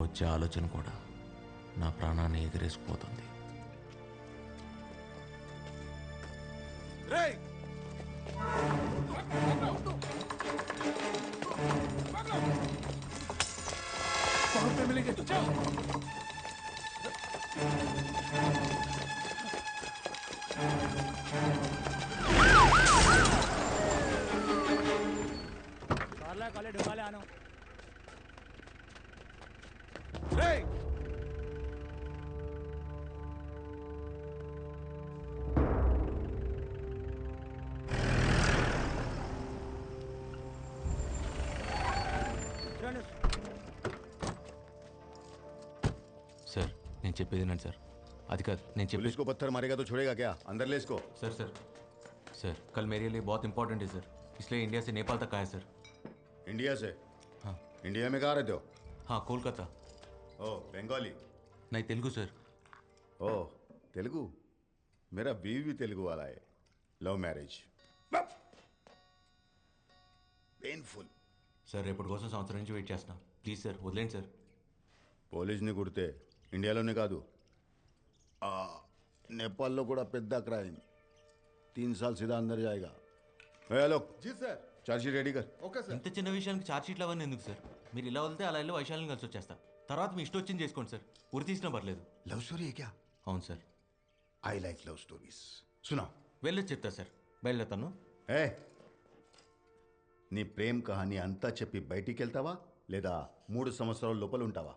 వచ్చే ఆలోచన కూడా నా ప్రాణాన్ని ఎగిరేసిపోతుంది. सर నేను చెప్పేది వినండి సార్. అది కాదు నేను చెప్పేది. पुलिस को पत्थर मारेगा तो छोड़ेगा क्या? अंदर ले इसको। सर सर सर कल मेरे लिए बहुत इंपॉर्टेंट है सर, इसलिए इंडिया से नेपाल तक आया सर. इंडिया से? हाँ. इंडिया में कहाँ रहते हो? हाँ कोलकाता. ओ बंगाली? नहीं तेलुगु सर. ओ तेलुगु? मेरा बीवी भी तेलुगु वाला है. Love marriage. पेनफुल. సార్ రేపటి కోసం సంవత్సరం నుంచి వెయిట్ చేస్తున్నా. ప్లీజ్ సార్ వదిలేండి సార్. పోలీస్ని కుడితే ఇండియాలోనే కాదు నేపాల్లో కూడా పెద్ద క్రైమ్. 3 साल सीधा अंदर जाएगा. हेलो जी सर. चार्जशीट रेडी कर. Okay sir. ఇంత చిన్న విషయానికి ఛార్జ్ షీట్లు అవన్నీ ఎందుకు సార్? మీరు ఇలా వెళ్తే అలా వెళ్ళి వైశాల్యం కలిసి వచ్చేస్తా. తర్వాత మీ ఇష్టం వచ్చింది చేసుకోండి సార్. ఉరి తీసినా పర్లేదు. लव स्टोरी है क्या? అవును sir. I like love stories. सुनाओ. వెళ్ళొచ్చి చెప్తా సార్. బయలుదేరుతాను. ఏ నీ ప్రేమ్ కహాని అంతా చెప్పి బయటికి వెళ్తావా లేదా 3 సంవత్సరాల లోపల ఉంటావా?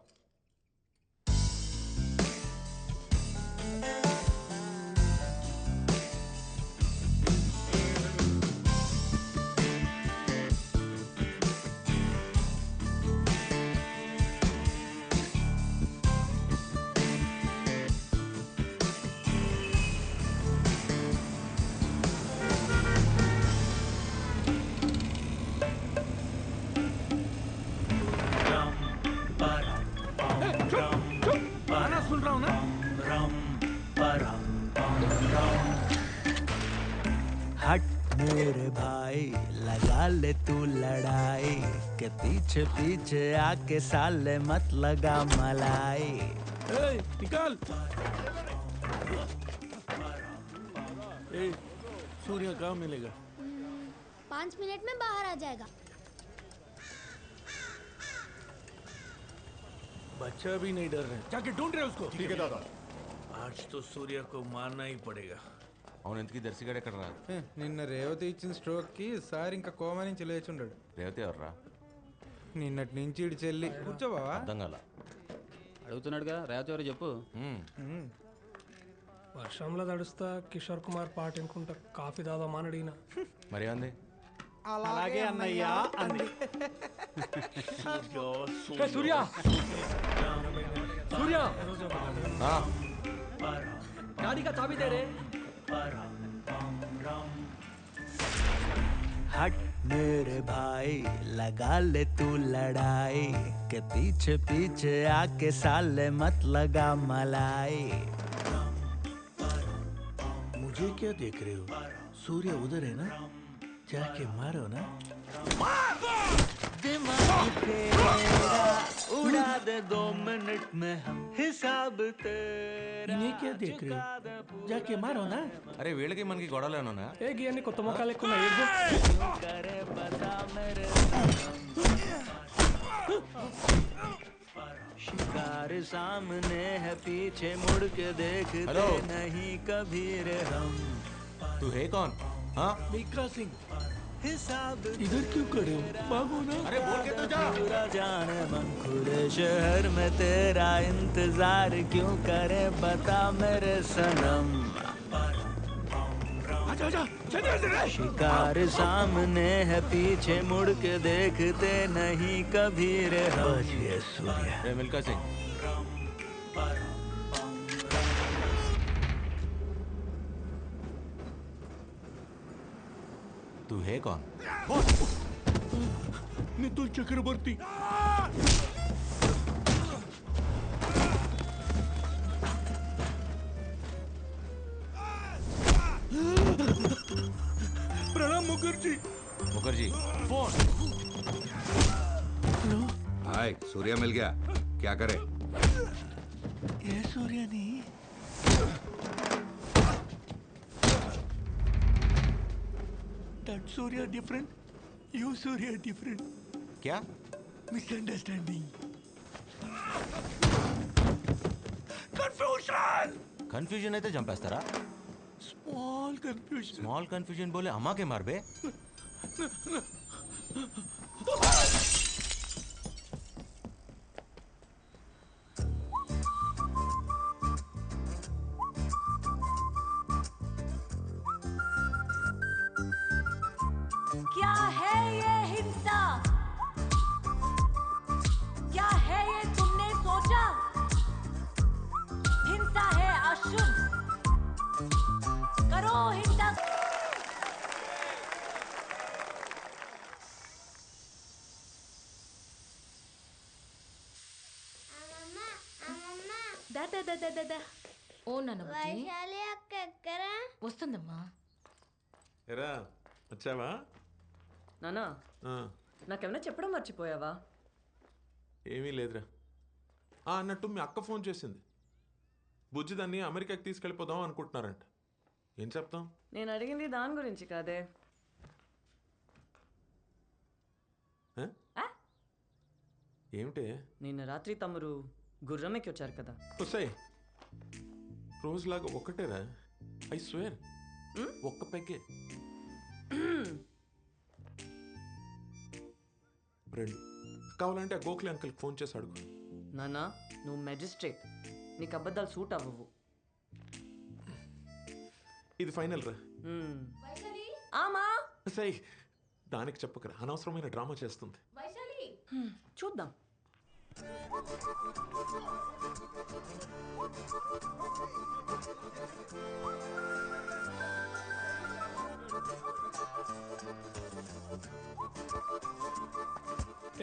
हट मेरे भाई लगा ले तू लड़ाई के पीछे पीछे आके साले मत लगा मलाई. निकाल. सूर्य कहाँ मिलेगा? 5 मिनट में बाहर आ जाएगा. बच्चा भी नहीं डर रहे. जाके ढूंढ रहे उसको. ठीक है दादा. आज तो सूर्य को मारना ही पड़ेगा. అవును ఎందుకు దర్శిగాడు ఎక్కడ రా? నిన్న రేవతి ఇచ్చిన స్ట్రోక్కి సార్ ఇంకా కోమా నుంచి లేచుండాడు. రేవతి ఎవర్రా? నిన్నటి నుంచి ఇడి చెల్లి. కూర్చోబావా? అర్థం కాల. అడుగుతున్నాడుగా రేవతి ఎవరు చెప్పు. వర్షంలో తడుస్తా కిషోర్ కుమార్ పాట వినుకుంటా కాఫీ తాదామా అని అడిగిన. మరి అంది అలాగే అన్నయ్యా అంది. సూర్య సూర్య गाड़ी का चाबी दे रे. हट मेरे भाई लगा ले तू लड़ाई के पीछे पीछे आके साले मत लगा मलाई. मुझे क्या देख रहे हो? सूर्य उधर है ना, जाके मारो ना. दिमाग तेरा उड़ा दे 2 मिनट में हम हिसाब तेरा. इन्हें क्या देख रहे हो? जाके मारो ना. అరే వీళ్ళకి మనకి గొడవలేనా? ఏ గియన్ని కొత్త మొక్కలు ఎక్కువ करे बता मेरे शिकार सामने है पीछे मुड़ के देखते हेलो? नहीं कभी रे हम. तू है कौन? हाँ मिल्खा सिंह हिसाब इधर क्यों खड़े हो? भागो ना. अरे बोल के तो जा. पूरा जाने मन खुले शहर में तेरा इंतजार क्यों करे बता मेरे सनम. आजा आजा चलिए इधर. शिकार सामने है पीछे मुड़ के देखते नहीं कभी रे हम. ये सूर्य రే మిల్కా సింగ్ तू है कौन? नितुल चक्रवर्ती. प्रणाम मुखर्जी. मुखर्जी फोन. हाय सूर्या मिल गया. क्या करे? ఏ సూర్యని that Surya different you Surya different క్యా మిస్అండర్స్టాండింగ్ కన్ఫ్యూజన్ కన్ఫ్యూజన్ అయితే చంపేస్తారా? స్మాల్ కన్ఫ్యూజన్ స్మాల్ కన్ఫ్యూజన్ బోలే అమ్మాకే మారబే. क्या है ये हिंसा? क्या है ये तुमने सोचा? हिंसा है अशुभ, करो हिंसा. దా దా దా దా దా దా. ఓ నాన్న బుజ్జి. వైశాలి అక్క ఎక్కరా? వస్తుందమ్మా. ఎరా వచ్చావా? నానా ఆ, నాకేమైనా చెప్పడం మర్చిపోయావా? ఏమీ లేదురా. అన్నట్టు మీ అక్క ఫోన్ చేసింది. బుజ్జి దాన్ని అమెరికాకి తీసుకెళ్ళిపోదాం అనుకుంటున్నారంట. ఏం చెప్తాం? నేను అడిగింది దాని గురించి కాదే. ఆ? ఆ? ఏమిటే? నిన్న రాత్రి తమరు గుర్రం ఎక్కి వచ్చారు కదా. వస్తాయి రోజులాగా ఒక్కటేరా. ఐ స్వేర్ ఒక్క పెగ్గే. రెండు కావాలంటే ఆ గోఖలే అంకుల్కి ఫోన్ చేసి అడుగు. నానా నువ్వు మెజిస్ట్రేట్, నీకు అబద్ధాలు సూట్ అవ్వవు. ఇది ఫైనల్ రా. ఆమా సై దానికి చెప్పకరా, అనవసరమైన డ్రామా చేస్తుంది. చూద్దాం.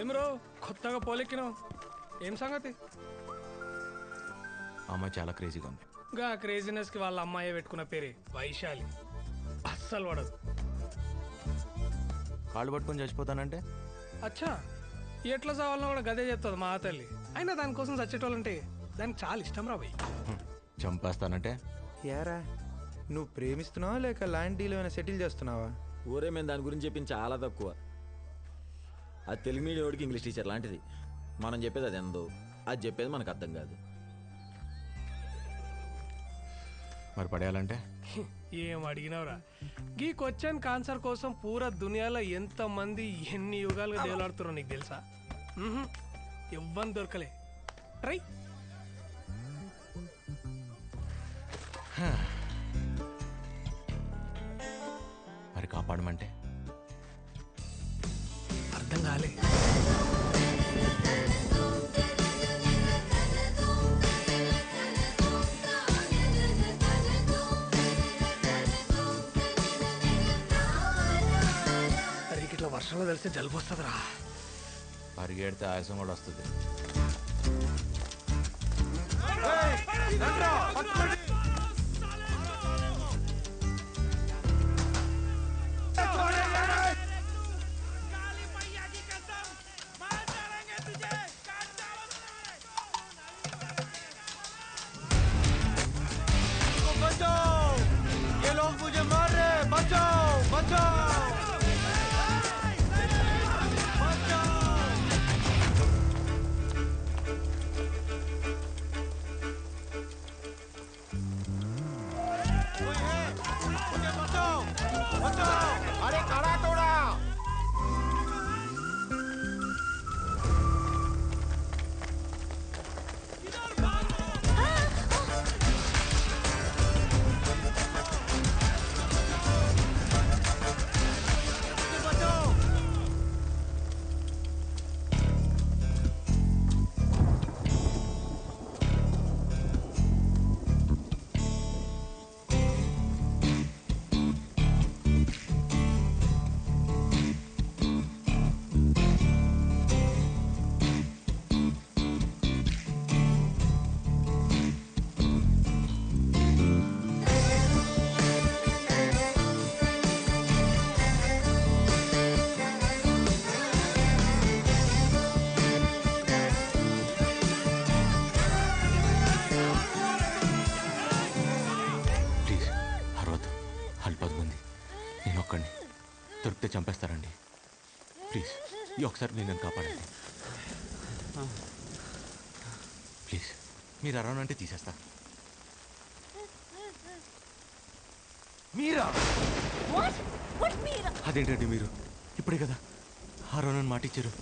ఏమరో కొత్తగా పోలెక్కినావు, ఏం సంగతి? అమ్మాయి చాలా క్రేజీగా ఉంది. గా క్రేజీనెస్కి వాళ్ళ అమ్మాయి పెట్టుకున్న పేరే వైశాలి. అస్సలు పడదు. కాళ్ళు పట్టుకొని చచ్చిపోతానంటే అచ్చా ఎట్లా చావాలన్నా కూడా గదే చెప్తుంది మా తల్లి. అయినా దానికోసం చచ్చేటోళ్ళంటే దానికి చాలా ఇష్టం రా భయ్. చంపేస్తానంటే యారా నువ్వు ప్రేమిస్తున్నావా లేక ల్యాండ్ డీల్ ఏమైనా సెటిల్ చేస్తున్నావా? ఊరే మేము దాని గురించి చెప్పింది చాలా తక్కువ. అది తెలుగు మీడియం ఇంగ్లీష్ టీచర్ లాంటిది. మనం చెప్పేది అది ఎందో, అది చెప్పేది మనకు అర్థం కాదు. మరి పడేయాలంటే ఏం అడిగినవరా? ఈ క్వశ్చన్ ఆన్సర్ కోసం పూరా దునియాలో ఎంతమంది ఎన్ని యుగాలుగా దేవులాడుతారో నీకు తెలుసా? ఇవ్వని దొరకలే. ట్రై. మరి కాపాడమంటే అర్థం కాలే. అరే ఇట్లా వర్షంలో తెలిస్తే జలుబు వస్తుందిరా. పరిగెడితే ఆయాసం కూడా వస్తుంది. దొరికితే చంపేస్తారండి. ప్లీజ్ ఈ ఒకసారి నేను నన్ను కాపాడండి. ప్లీజ్ మీరు అరౌండ్ అంటే తీసేస్తా. మీరా? అదేంటండి మీరు ఇప్పుడే కదా అరౌండ్ మాట ఇచ్చారు.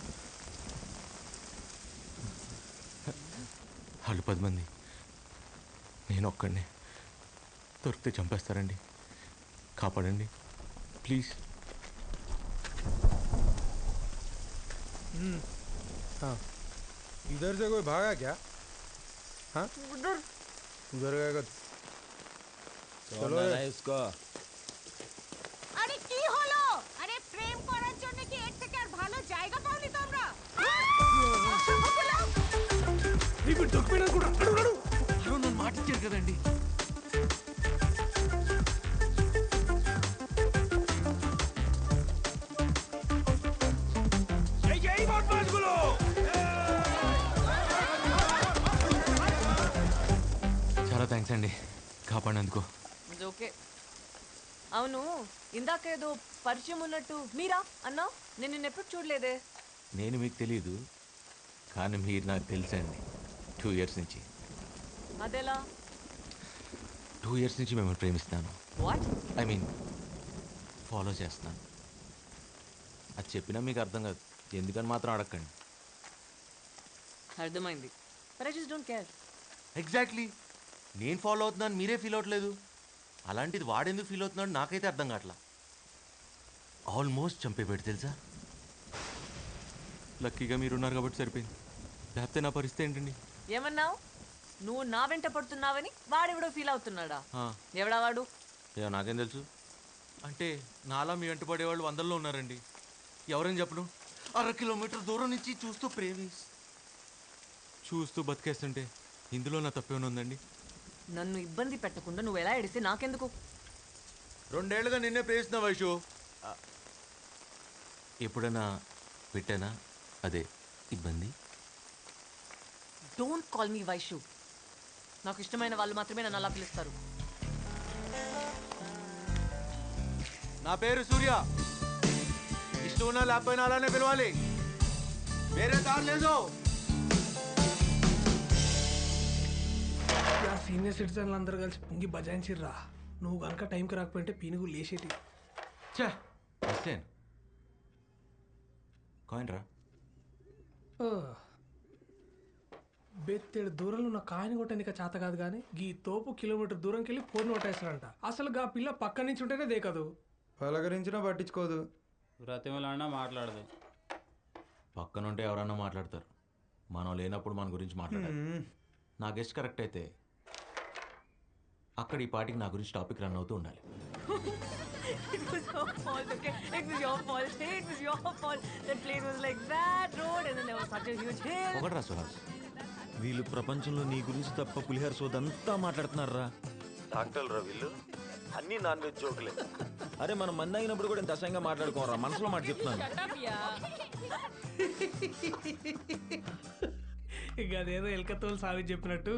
వాళ్ళు 10 మంది, నేను ఒక్కడిని. దొరికితే చంపేస్తారండి. కాపాడండి ప్లీజ్. हाँ इधर से कोई भागा क्या? हाँ उधर गएगा। চলো আরে কি হলো? আরে প্রেম করার জন্য কি এর থেকে আর ভালো জায়গা পাওনি তোমরা? ఇప్పుడు దొరికిపోయినా కూడా అడుగు నన్ను మాట ఇచ్చారు కదండి. చాలా థ్యాంక్స్ అండి కాపాడినందుకు. ఓకే. అవును, ఇందాక ఏదో పరిచయం ఉన్నట్టు మీరా అన్నా? నేను నిన్న ఎప్పుడు చూడలేదే. నేను మీకు తెలియదు కానీ మీరు నాకు తెలుసండి. 2 years నుంచి. అదెలా? 2 years నుంచి మిమ్మల్ని ప్రేమిస్తాను. వాట్? ఐ మీన్ ఫాలో చేస్తున్నాను. అది చెప్పినా మీకు అర్థం కాదు, ఎందుకని మాత్రం అడగండి. అర్థమైంది. But I just don't care. Exactly, నేను ఫాలో అవుతున్నాను మీరే ఫీల్ అవ్వట్లేదు. అలాంటిది వాడెందుకు ఫీల్ అవుతున్నాడు నాకైతే అర్థం కావట్లా. ఆల్మోస్ట్ చంపేపెట్టి తెలుసా. లక్కీగా మీరున్నారు కాబట్టి సరిపోయింది, లేకపోతే నా పరిస్థితి ఏంటండి. ఏమన్నావు? నువ్వు నా వెంట పడుతున్నావని వాడెవడో ఫీల్ అవుతున్నాడా? ఎవడా వాడు? ఏమో నాకేం తెలుసు. అంటే నాలా మీ వెంట పడేవాళ్ళు 100లో ఉన్నారండి. ఎవరని చెప్పను, 1/2 kilometer దూరం నుంచి చూస్తూ బతికేస్తుంటే ఇందులో నా తప్పేమైనా ఉందండి? నన్ను ఇబ్బంది పెట్టకుండా నువ్వు ఎలా ఎడిస్తే నాకెందుకు? 2 ఏళ్ళుగా నిన్నే ప్రేమిస్తున్నా వైషు. ఎప్పుడైనా పెట్టానా అదే ఇబ్బంది? Don't call me Vaishu. నాకు ఇష్టమైన వాళ్ళు మాత్రమే నన్ను అలా పిలుస్తారు. నా పేరు సూర్య. ఇష్టం ఉన్నా లేకపోయినా అలానే పిలవాలి, వేరే దారి లేదు. సీనియర్ సిటిజన్లు అందరూ కలిసి పొంగి బజాయించిర్రా. నువ్వు కనుక టైంకి రాకపోయింటే పీనుగు లేచేటి. కాయిన్ రా. బెత్తేడు దూరంలో ఉన్న కాయని కొట్టేందుకు చేత కాదు కానీ ఈ తోపు కిలోమీటర్ దూరంకి వెళ్ళి ఫోన్ కొట్టేస్తాడంట. అసలు గా పిల్ల పక్క నుంచి ఉంటేనే దేకదు. పలకరించినా పట్టించుకోదు, బ్రతిమలాడినా మాట్లాడదు. పక్కనుంటే ఎవరన్నా మాట్లాడతారు, మనం లేనప్పుడు మన గురించి మాట్లాడాలి. నా గెస్ట్ కరెక్ట్ అయితే అక్కడ ఈ పాటికి నా గురించి టాపిక్ రన్ అవుతూ ఉండాలి. It was your fault, okay? It was your fault. It was your fault. That place was like that road and then there was such a huge hill. ఒకటి రా సుహాస్, వీళ్ళు ప్రపంచంలో నీ గురించి తప్ప పులిహార సోదంతా మాట్లాడుతున్నారా. డాక్టర్లు రా వీళ్ళు, అన్ని నాన్ వెజ్ జోకులే. అరే మనం మంది అయినప్పుడు కూడా ఇంత అసహ్యంగా మాట్లాడుకోరా, మనసులో మాట చెప్తున్నాను. ఇక అదేదో ఎలక తోలు సావి చెప్పినట్టు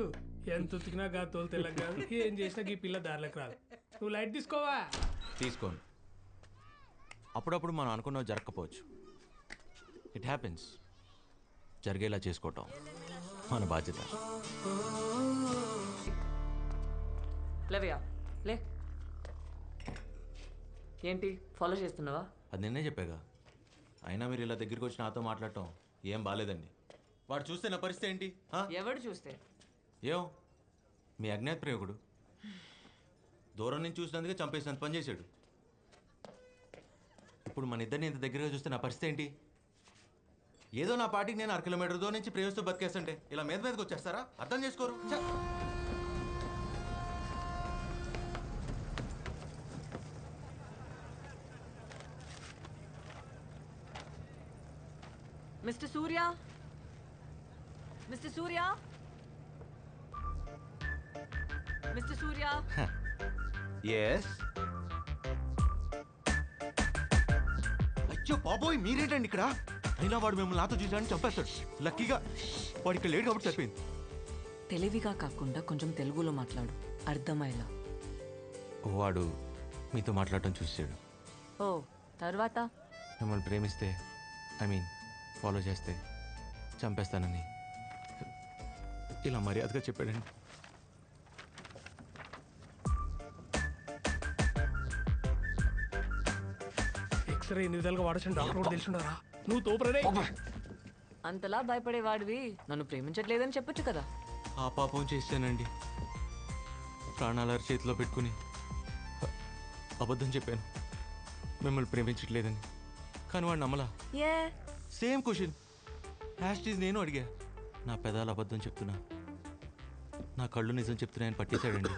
ఎంత ఉతికినా గా తోలు తెల్లగా కాదు, ఏం చేసినా ఈ పిల్ల దారిలోకి రాదు. నువ్వు లైట్ తీసుకోవా? తీసుకోను. అప్పుడప్పుడు మనం అనుకున్నవి జరగకపోవచ్చు, ఇట్ హ్యాపెన్స్. జరిగేలా చేసుకోవటం మన బాధ్యత. లేవయ్యా లే. ఏంటి ఫాలో చేస్తున్నావా? అది నిన్నే చెప్పాగా. అయినా మీరు ఇలా దగ్గరికి వచ్చి నాతో మాట్లాడటం ఏం బాగాలేదండి. వాడు చూస్తే నా పరిస్థితి ఏంటి? ఎవడు చూస్తే? ఏం మీ అజ్ఞాత ప్రేమికుడు దూరం నుంచి చూసినందుకే చంపేసినంత పని చేశాడు. ఇప్పుడు మన ఇద్దరిని ఇంత దగ్గరగా చూస్తే నా పరిస్థితి ఏంటి? ఏదో నా పాటికి నేను 1/2 kilometer దూరం నుంచి ప్రేమిస్తూ బతికేస్తుంటే ఇలా మీదకి వచ్చేస్తారా? అర్థం చేసుకోరు. మిస్టర్ సూర్య, మిస్టర్ సూర్య, మిస్టర్ సూర్య. ఎస్. అయ్యో బాబోయ్ మీరేంటండి ఇక్కడ? అయినా వాడు మిమ్మల్ని నాతో చూసాడని చంపేస్తాడు. లక్కీగా వాడు ఇక్కడ లేడు కాబట్టి సరిపోయింది. తెలివిగా కాకుండా కొంచెం తెలుగులో మాట్లాడు, అర్థమయ్యేలా. వాడు మీతో మాట్లాడటం చూసాడు. ఓ తర్వాత మిమ్మల్ని ప్రేమిస్తే ఫాలో చేస్తే చంపేస్తానని ఇలా మర్యాదగా చెప్పాడండి. ఎక్స్రే ఎన్ని విధాలుగా వాడచ్చు డాక్టర్ కూడా తెలిసిండారా? నువ్వు తోపరే. అంతలా భయపడేవాడివి నన్ను ప్రేమించట్లేదని చెప్పొచ్చు కదా. ఆ పాపం చేశానండి. ప్రాణాల చేతిలో పెట్టుకుని అబద్ధం చెప్పాను మిమ్మల్ని ప్రేమించట్లేదని. కానీ వాడు నమ్మలా. ఏ సేమ్ క్వశ్చన్ హ్యాష్టీజ్ నేను అడిగా. నా పెదాలు అబద్ధం చెప్తున్నా, నా కళ్ళు నిజం చెప్తున్నాయని పట్టేశాడండి.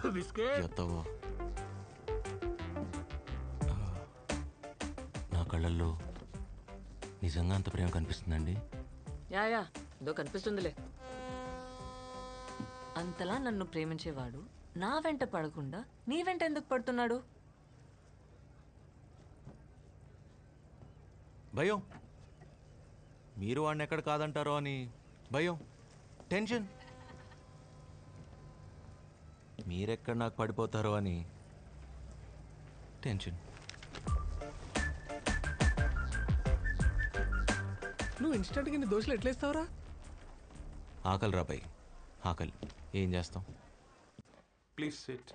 ఎత్తవా నా కళ్ళల్లో నిజంగా అంత ప్రేమ కనిపిస్తుందండి. యా ఏదో కనిపిస్తుందిలే. అంతలా నన్ను ప్రేమించేవాడు నా వెంట పడకుండా నీ వెంట ఎందుకు పడుతున్నాడు? భయం. మీరు వాడిని ఎక్కడ కాదంటారో అని భయం, టెన్షన్. మీరెక్కడ నాకు పడిపోతారో అని టెన్షన్. నువ్వు ఇన్స్టెంట్గా నీ దోశలు ఎట్లా ఇస్తావురా? ఆకలి రాబాయి, ఆకలి. ఏం చేస్తాం? Please SIT.